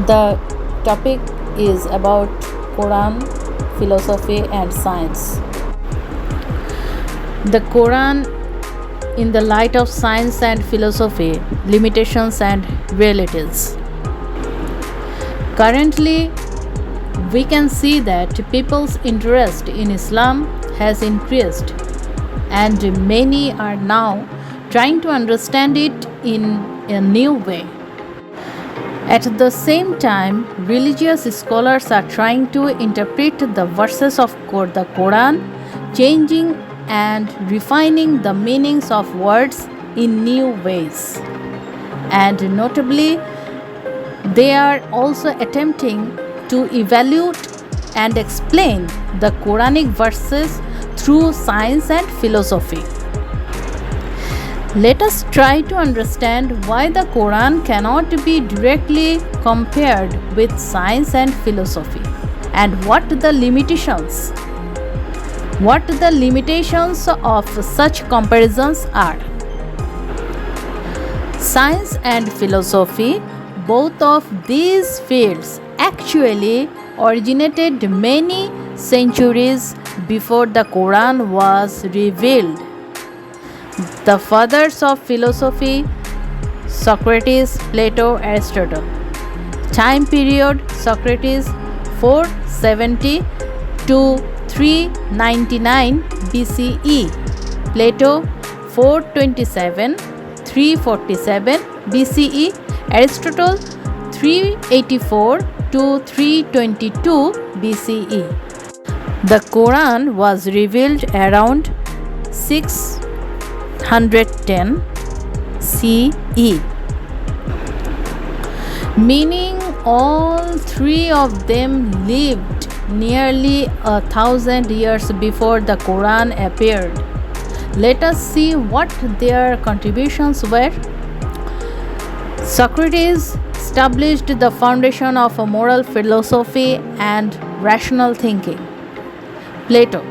The topic is about Quran, philosophy, and science. The Quran in the light of science and philosophy, limitations and realities. Currently, we can see that people's interest in Islam has increased, and many are now trying to understand it in a new way. At the same time, religious scholars are trying to interpret the verses of the Quran, changing and refining the meanings of words in new ways. And notably, they are also attempting to evaluate and explain the Quranic verses through science and philosophy. Let us try to understand why the Quran cannot be directly compared with science and philosophy, and what the limitations of such comparisons are. Science and philosophy, both of these fields actually originated many centuries before the Quran was revealed. The fathers of philosophy: Socrates, Plato, Aristotle. Time period: Socrates 470 to 399 BCE, Plato 427 347 BCE, Aristotle 384 to 322 BCE. The Quran was revealed around 610 CE, meaning all three of them lived nearly 1,000 years before the Quran appeared. Let us see what their contributions were. Socrates established the foundation of a moral philosophy and rational thinking. Plato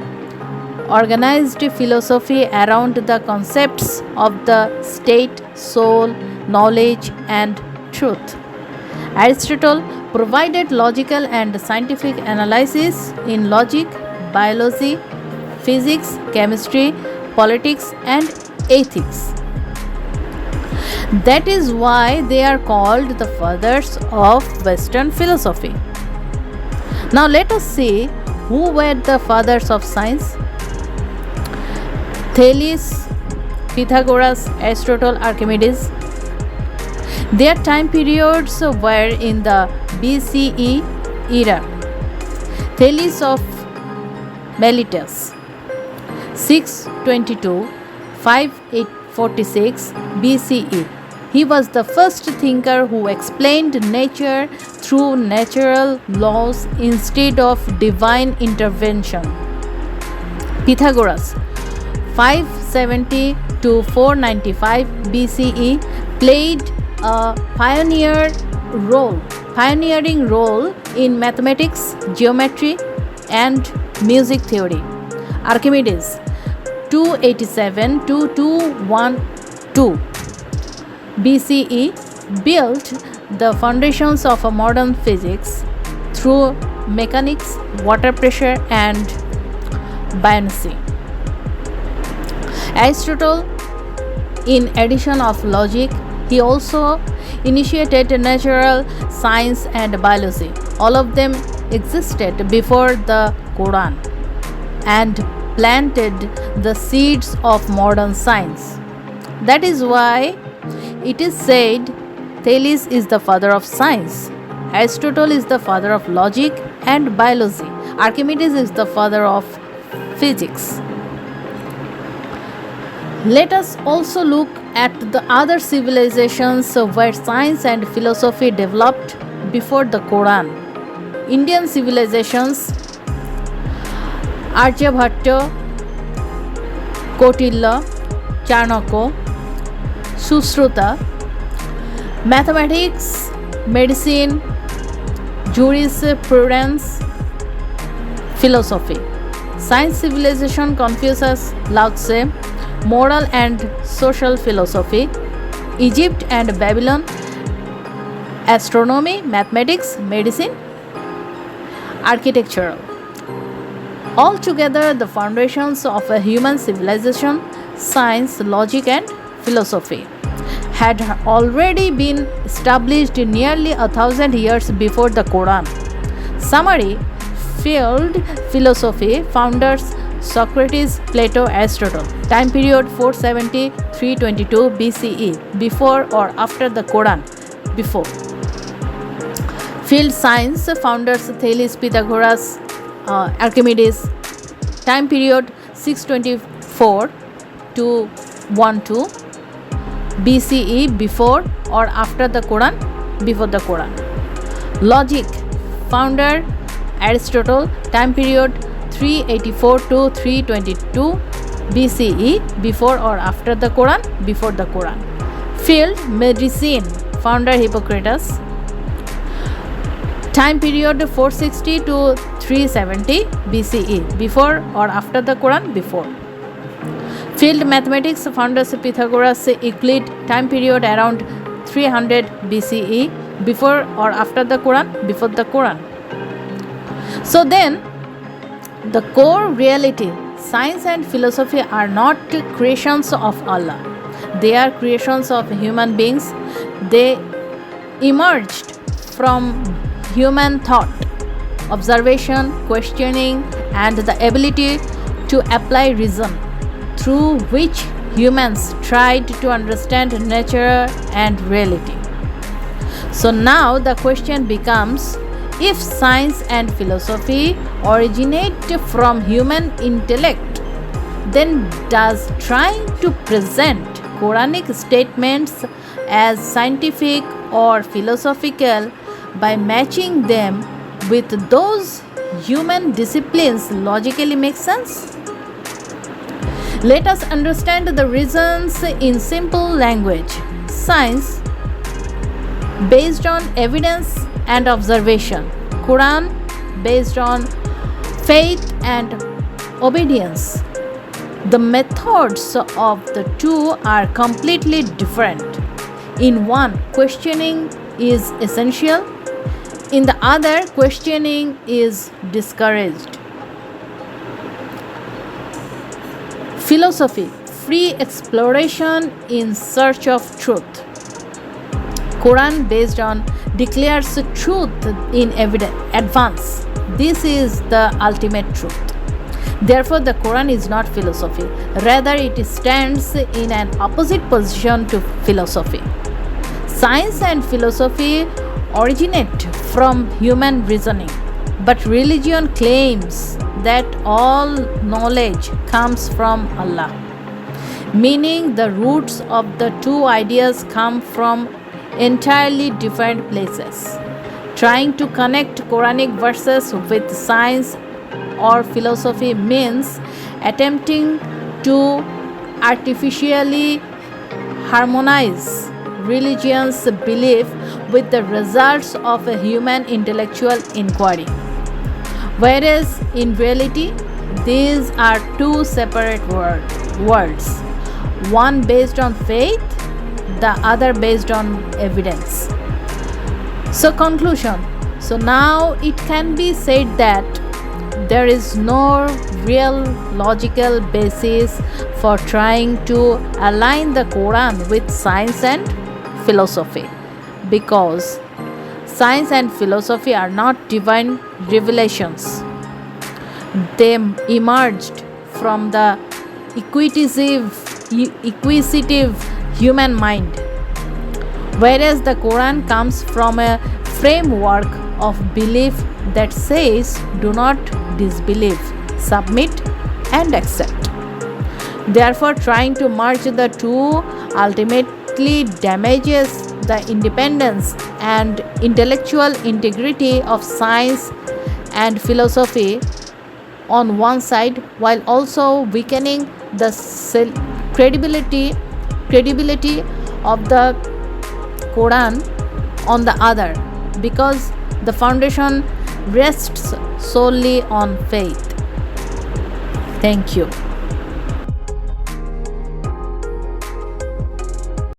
organized philosophy around the concepts of the state, soul, knowledge, and truth. Aristotle provided logical and scientific analysis in logic, biology, physics, chemistry, politics, and ethics. That is why they are called the fathers of Western philosophy. Now let us see who were the fathers of science. Thales, Pythagoras, Aristotle, Archimedes. Their time periods were in the BCE era. Thales of Miletus, 622 546 BCE. He was the first thinker who explained nature through natural laws instead of divine intervention. Pythagoras, 570 to 495 BCE, played a pioneering role in mathematics, geometry, and music theory. Archimedes, 287 to 212 BCE, built the foundations of a modern physics through mechanics, water pressure, and buoyancy. Aristotle, in addition of logic, he also initiated natural science and biology. All of them existed before the Quran and planted the seeds of modern science. That is why it is said Thales is the father of science, Aristotle is the father of logic and biology, Archimedes is the father of physics. Let us also look at the other civilizations where science and philosophy developed before the Quran. Indian civilizations: Aryabhatta, Kautilya, Chanakya, Sushruta. Mathematics, medicine, jurisprudence, philosophy. Science civilization: Confucius, Lao Tse. Moral and social philosophy: Egypt and Babylon, astronomy, mathematics, medicine, architectural. Altogether, the foundations of a human civilization, science, logic, and philosophy had already been established nearly 1,000 years before the Quran. Summary: field philosophy, founders Socrates, Plato, Aristotle. Time period 470-322 BCE, before or after the Quran? Before. Field science, founders Thales, Pythagoras, Archimedes. Time period 624 to 12 BCE, before or after the Quran? Before the Quran. Logic, founder Aristotle. Time period 384 to 322 BCE, before or after the Quran? Before the Quran. Field medicine, founder Hippocrates. Time period 460 to 370 BCE, before or after the Quran? Before. Field mathematics, founders Pythagoras, Euclid. Time period around 300 BCE, before or after the Quran? Before the Quran. So then, the core reality, science and philosophy are not creations of Allah. They are creations of human beings. They emerged from human thought, observation, questioning, and the ability to apply reason, through which humans tried to understand nature and reality. So now the question becomes, if science and philosophy originate from human intellect, then does trying to present Quranic statements as scientific or philosophical by matching them with those human disciplines logically make sense? Let us understand the reasons in simple language. Science, based on evidence and observation. Quran, based on faith and obedience. The methods of the two are completely different. In one, questioning is essential. In the other, questioning is discouraged. Philosophy, free exploration in search of truth. Quran, based on declares truth in advance. This is the ultimate truth. Therefore, the Quran is not philosophy. Rather, it stands in an opposite position to philosophy. Science and philosophy originate from human reasoning, but religion claims that all knowledge comes from Allah, meaning the roots of the two ideas come from entirely different places. Trying to connect Quranic verses with science or philosophy means attempting to artificially harmonize religion's belief with the results of a human intellectual inquiry. Whereas in reality, these are two separate worlds, one based on faith, the other based on evidence. So conclusion. So now it can be said that there is no real logical basis for trying to align the Quran with science and philosophy, because science and philosophy are not divine revelations. They emerged from the inquisitive human mind, whereas the Quran comes from a framework of belief that says do not disbelieve, submit and accept. Therefore, trying to merge the two ultimately damages the independence and intellectual integrity of science and philosophy on one side, while also weakening the credibility of the Quran on the other, because the foundation rests solely on faith. Thank you.